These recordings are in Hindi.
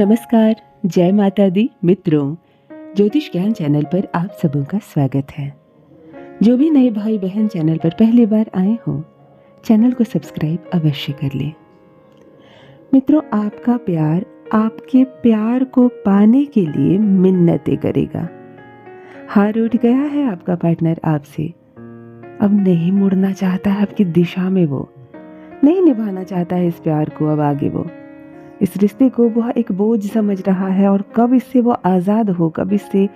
नमस्कार, जय माता दी मित्रों। ज्योतिष ज्ञान चैनल पर आप सबों का स्वागत है। जो भी नए भाई बहन चैनल पर पहली बार आए हो, चैनल को सब्सक्राइब अवश्य कर लें। मित्रों, आपका प्यार आपके प्यार को पाने के लिए मिन्नतें करेगा। हार उठ गया है आपका पार्टनर आपसे, अब नहीं मुड़ना चाहता है आपकी दिशा में, वो नहीं निभाना चाहता है इस प्यार को। अब आगे वो इस रिश्ते को वह एक बोझ समझ रहा है और कब इससे वो आज़ाद हो, कब इससे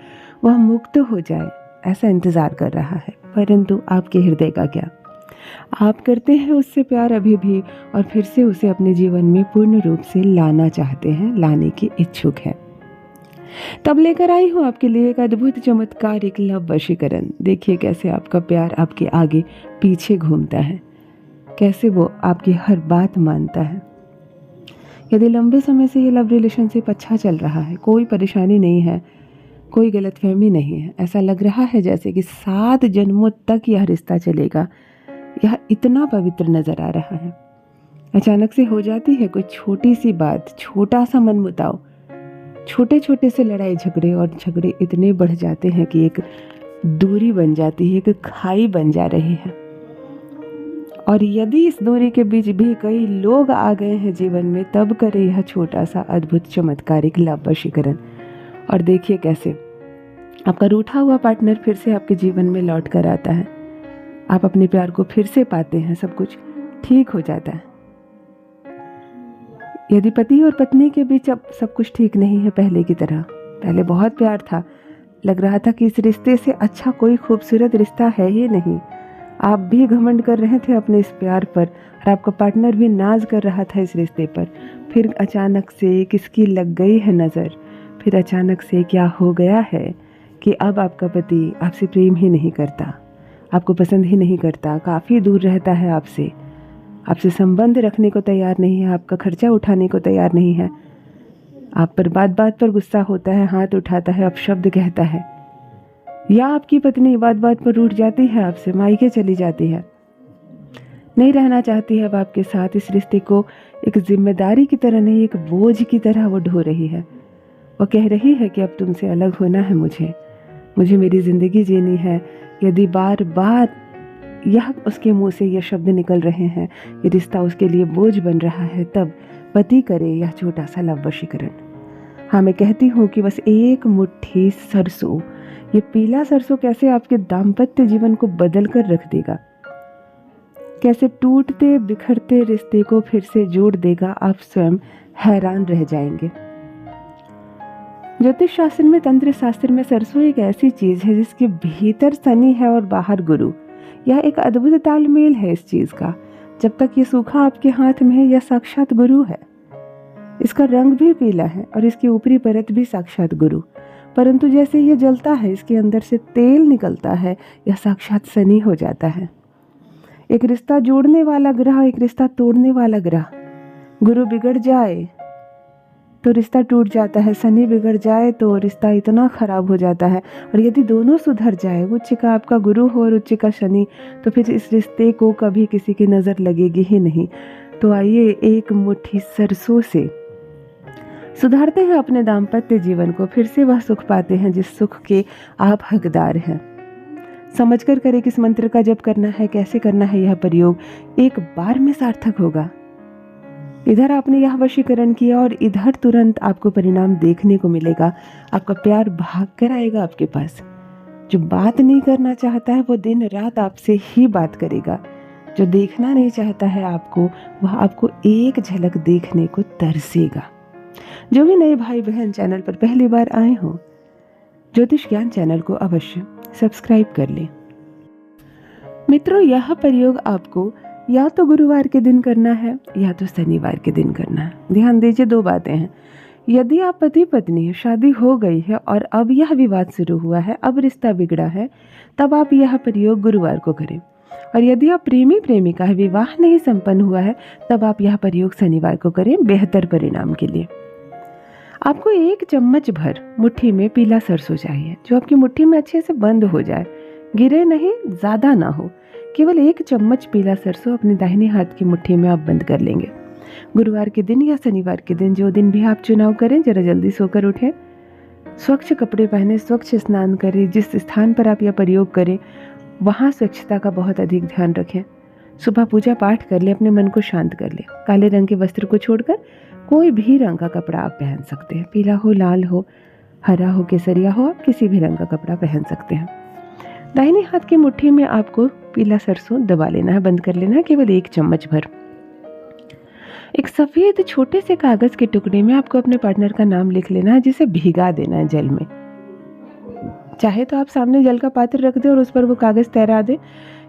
वह मुक्त हो जाए, ऐसा इंतज़ार कर रहा है। परंतु आपके हृदय का क्या? आप करते हैं उससे प्यार अभी भी, और फिर से उसे अपने जीवन में पूर्ण रूप से लाना चाहते हैं, लाने के इच्छुक हैं। तब लेकर आई हूँ आपके लिए एक अद्भुत चमत्कार, एक लव वशीकरण। देखिए कैसे आपका प्यार आपके आगे पीछे घूमता है, कैसे वो आपकी हर बात मानता है। यदि लंबे समय से ये लव रिलेशनशिप अच्छा चल रहा है, कोई परेशानी नहीं है, कोई गलतफहमी नहीं है, ऐसा लग रहा है जैसे कि 7 जन्मों तक यह रिश्ता चलेगा, यह इतना पवित्र नजर आ रहा है। अचानक से हो जाती है कोई छोटी सी बात, छोटा सा मनमुटाव, छोटे छोटे से लड़ाई झगड़े, और झगड़े इतने बढ़ जाते हैं कि एक दूरी बन जाती है, एक खाई बन जा रही है। और यदि इस दूरी के बीच भी कई लोग आ गए हैं जीवन में, तब करे यह छोटा सा अद्भुत चमत्कारिक लव वशीकरण। और देखिए कैसे आपका रूठा हुआ पार्टनर फिर से आपके जीवन में लौट कर आता है, आप अपने प्यार को फिर से पाते हैं, सब कुछ ठीक हो जाता है। यदि पति और पत्नी के बीच अब सब कुछ ठीक नहीं है पहले की तरह, पहले बहुत प्यार था, लग रहा था कि इस रिश्ते से अच्छा कोई खूबसूरत रिश्ता है ही नहीं, आप भी घमंड कर रहे थे अपने इस प्यार पर, और आपका पार्टनर भी नाज कर रहा था इस रिश्ते पर। फिर अचानक से किसकी लग गई है नज़र, फिर अचानक से क्या हो गया है कि अब आपका पति आपसे प्रेम ही नहीं करता, आपको पसंद ही नहीं करता, काफ़ी दूर रहता है आपसे, आपसे संबंध रखने को तैयार नहीं है, आपका खर्चा उठाने को तैयार नहीं है, आप पर बात बात पर गुस्सा होता है, हाथ उठाता है, अपशब्द कहता है, या आपकी पत्नी बात बात पर रूठ जाती है आपसे, मायके चली जाती है, नहीं रहना चाहती है अब आपके साथ। इस रिश्ते को एक जिम्मेदारी की तरह नहीं, एक बोझ की तरह वो ढो रही है। वो कह रही है कि अब तुमसे अलग होना है, मुझे मेरी ज़िंदगी जीनी है। यदि बार बार यह उसके मुंह से ये शब्द निकल रहे हैं, ये रिश्ता उसके लिए बोझ बन रहा है, तब पति करे यह छोटा सा लव वशीकरण। हाँ, मैं कहती हूँ कि बस एक मुट्ठी सरसों, ये पीला सरसों कैसे आपके दाम्पत्य जीवन को बदल कर रख देगा, कैसे टूटते बिखरते रिश्ते को फिर से जोड़ देगा, आप स्वयं हैरान रह जाएंगे। ज्योतिष शास्त्र में, तंत्र शास्त्र में सरसों एक ऐसी चीज है जिसके भीतर शनि है और बाहर गुरु। यह एक अद्भुत तालमेल है इस चीज का। जब तक ये सूखा आपके हाथ में है, यह साक्षात गुरु है। इसका रंग भी पीला है और इसकी ऊपरी परत भी साक्षात गुरु, परंतु जैसे ये जलता है, इसके अंदर से तेल निकलता है, यह साक्षात शनि हो जाता है। एक रिश्ता जोड़ने वाला ग्रह, एक रिश्ता तोड़ने वाला ग्रह। गुरु बिगड़ जाए तो रिश्ता टूट जाता है, शनि बिगड़ जाए तो रिश्ता इतना खराब हो जाता है। और यदि दोनों सुधर जाए, उच्च का आपका गुरु हो और उच्च का शनि, तो फिर इस रिश्ते को कभी किसी की नज़र लगेगी ही नहीं। तो आइए एक मुट्ठी सरसों से सुधारते हैं अपने दाम्पत्य जीवन को, फिर से वह सुख पाते हैं जिस सुख के आप हकदार हैं। समझकर करें किस मंत्र का जप करना है, कैसे करना है। यह प्रयोग एक बार में सार्थक होगा। इधर आपने यह वशीकरण किया और इधर तुरंत आपको परिणाम देखने को मिलेगा। आपका प्यार भाग कर आएगा आपके पास। जो बात नहीं करना चाहता है, वो दिन रात आपसे ही बात करेगा। जो देखना नहीं चाहता है आपको, वह आपको एक झलक देखने को तरसेगा। जो भी नए भाई बहन चैनल पर पहली बार आए हो, ज्योतिष ज्ञान चैनल को अवश्य सब्सक्राइब कर लें। मित्रों, यह प्रयोग आपको या तो गुरुवार के दिन करना है या तो शनिवार के दिन करना है। ध्यान दीजिए, 2 बातें हैं। यदि आप पति पत्नी है, शादी हो गई है और अब यह विवाद शुरू हुआ है, अब रिश्ता बिगड़ा है, तब आप यह प्रयोग गुरुवार को करें। और यदि आप प्रेमी प्रेमिका है, विवाह नहीं संपन्न हुआ है, तब आप यह प्रयोग शनिवार को करें, बेहतर परिणाम के लिए। आपको 1 चम्मच भर मुट्ठी में पीला सरसों चाहिए, जो आपकी मुट्ठी में अच्छे से बंद हो जाए, गिरे नहीं, ज़्यादा ना हो। केवल 1 चम्मच पीला सरसों अपने दाहिने हाथ की मुट्ठी में आप बंद कर लेंगे। गुरुवार के दिन या शनिवार के दिन, जो दिन भी आप चुनाव करें, जरा जल्दी सोकर उठें, स्वच्छ कपड़े पहने, स्वच्छ स्नान करें, जिस स्थान पर आप यह प्रयोग करें वहाँ स्वच्छता का बहुत अधिक ध्यान रखें। सुबह पूजा पाठ कर ले, अपने मन को शांत कर ले। काले रंग के वस्त्र को छोड़कर कोई भी रंग का कपड़ा आप पहन सकते हैं। पीला हो, लाल हो, हरा हो, केसरिया हो, आप किसी भी रंग का कपड़ा पहन सकते हैं। दाहिने हाथ की मुट्ठी में आपको पीला सरसों दबा लेना है, बंद कर लेना है, केवल 1 चम्मच भर। एक सफेद छोटे से कागज के टुकड़े में आपको अपने पार्टनर का नाम लिख लेना है, जिसे भिगा देना है जल में। चाहे तो आप सामने जल का पात्र रख दें और उस पर वो कागज तैरा दें,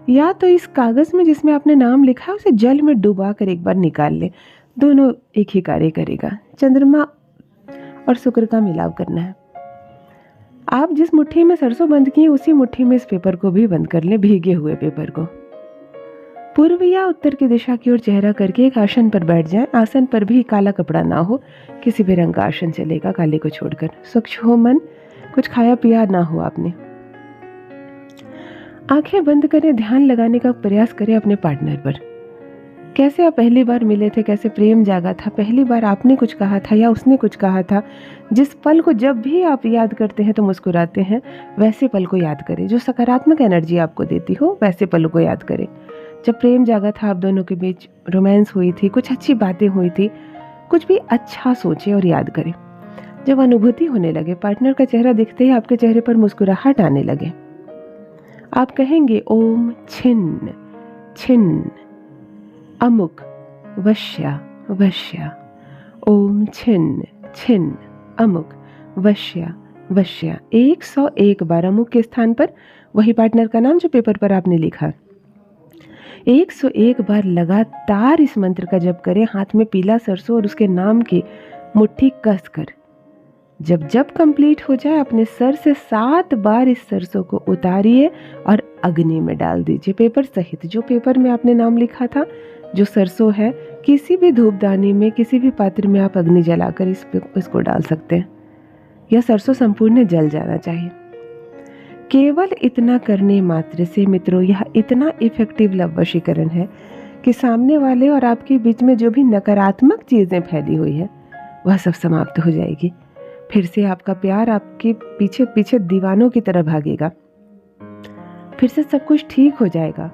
या तो इस कागज में जिसमें आपने नाम लिखा है उसे जल में डुबा कर एक बार निकाल लें। दोनों एक ही कार्य करेगा। चंद्रमा और शुक्र का मिलाव करना है। आप जिस मुट्ठी में सरसों बंद किए उसी मुट्ठी में इस पेपर को भी बंद कर लें, भीगे हुए पेपर को। पूर्व या उत्तर की दिशा की ओर चेहरा करके एक आसन पर बैठ जाएं। आसन पर भी काला कपड़ा ना हो, किसी भी रंग का आसन चलेगा, काले को छोड़कर। स्वच्छ हो मन, कुछ खाया पिया ना हो आपने। आंखें बंद करें, ध्यान लगाने का प्रयास करें अपने पार्टनर पर। कैसे आप पहली बार मिले थे, कैसे प्रेम जागा था, पहली बार आपने कुछ कहा था या उसने कुछ कहा था। जिस पल को जब भी आप याद करते हैं तो मुस्कुराते हैं, वैसे पल को याद करें। जो सकारात्मक एनर्जी आपको देती हो वैसे पलों को याद करें। जब प्रेम जागा था, आप दोनों के बीच रोमांस हुई थी, कुछ अच्छी बातें हुई थी, कुछ भी अच्छा सोचें और याद करें। जब अनुभूति होने लगे, पार्टनर का चेहरा दिखते ही आपके चेहरे पर मुस्कुराहट आने लगे, आप कहेंगे ओम छिन्न छिन्न अमुक वश्या वश्या। ओम छिन्न छिन्न अमुक वश्या वश्या। 101 बार अमुक के स्थान पर वही पार्टनर का नाम जो पेपर पर आपने लिखा। 101 बार लगातार इस मंत्र का जप करें, हाथ में पीला सरसों और उसके नाम की मुट्ठी कस कर। जब जप कंप्लीट हो जाए, अपने सर से 7 बार इस सरसों को उतारिए और अग्नि में डाल दीजिए, पेपर सहित। जो पेपर में आपने नाम लिखा था, जो सरसों है, किसी भी धूपदानी में, किसी भी पात्र में आप अग्नि जलाकर इसको डाल सकते हैं। यह सरसों संपूर्ण जल जाना चाहिए। केवल इतना करने मात्र से मित्रों, यह इतना इफेक्टिव लव वशीकरण है कि सामने वाले और आपके बीच में जो भी नकारात्मक चीजें फैली हुई है वह सब समाप्त हो जाएगी। फिर से आपका प्यार आपके पीछे पीछे दीवानों की तरह भागेगा। फिर से सब कुछ ठीक हो जाएगा,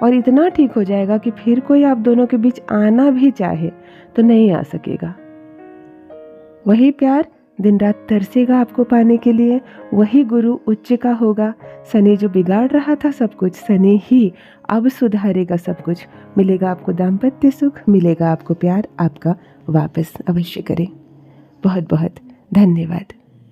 और इतना ठीक हो जाएगा कि फिर कोई आप दोनों के बीच आना भी चाहे तो नहीं आ सकेगा। वही प्यार दिन रात तरसेगा आपको पाने के लिए। वही गुरु उच्च का होगा। शनि जो बिगाड़ रहा था सब कुछ, शनि ही अब सुधारेगा सब कुछ। मिलेगा आपको दाम्पत्य सुख, मिलेगा आपको प्यार आपका वापस। अवश्य करें। बहुत बहुत धन्यवाद।